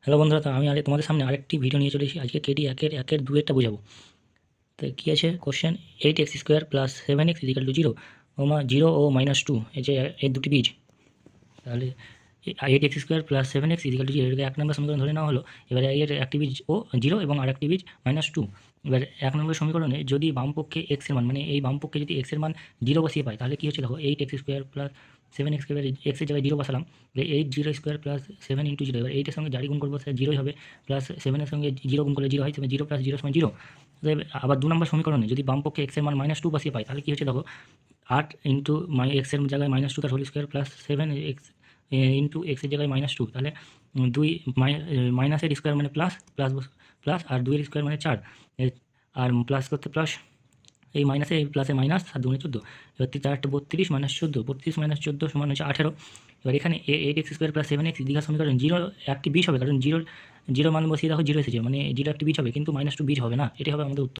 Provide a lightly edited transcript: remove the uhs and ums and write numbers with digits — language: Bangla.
হ্যালো বন্ধুরা, তো আমি তোমাদের সামনে আরেকটি ভিডিও নিয়ে চলে এসেছি। আজকে কেটি একের দুয়েরটা বোঝাবো। তো কী আছে question, 8x² plus 7x equal to 0 zero ও -2, এই যে এর দুটি বীজ। তাহলে 8x² plus 7x equal to 0 এটাকে এক নম্বর সমীকরণ ধরে নেওয়া হলো। এবারে এর একটি বীজ ও 0 এবং আর একটি বীজ -2। এবার এক নম্বর সমীকরণে যদি বামপক্ষে x এর মান, মানে এই বামপক্ষে যদি x এর মান 0 বসিয়ে পাই, তাহলে কী হচ্ছে দেখো, 8x² প্লাস 7x, x এর জায়গায় 0 বসালাম, 8 0² প্লাস 7 ইন্টু 0। এবার 8 এর সঙ্গে যারই গুণ করবো সেটা 0 হবে, প্লাস 7 এর সঙ্গে 0 গুণ করলে 0 হয়, 0 প্লাস 0 সমান 0। আবার দু নম্বর সমীকরণে যদি বামপক্ষে x এর মান -2 বসিয়ে পাই, তাহলে কী হচ্ছে দেখো, 8 ইন্টু x এর জায়গায় -2 তার whole square plus 7x into এক্সের জায়গায় -2, তাহলে দুই মাইনাসের স্কোয়ার মানে প্লাস, প্লাস প্লাস, আর 2 এর স্কোয়ার মানে 4, আর প্লাস করতে প্লাস, এই মাইনাসে এই প্লাসে মাইনাস, 7 2 14। এবার 4 32 - 14, 32 - 14 সমান হচ্ছে 18। এবার এখানে 8x² প্লাস 7x দীঘা সমীকরণ 0 একটি বীজ হবে, কারণ জিরোর মান বসিয়ে দেখো 0 এসেছে, মানে 0 একটি বীজ হবে, কিন্তু -2 বীজ হবে না। এটাই হবে আমাদের উত্তর।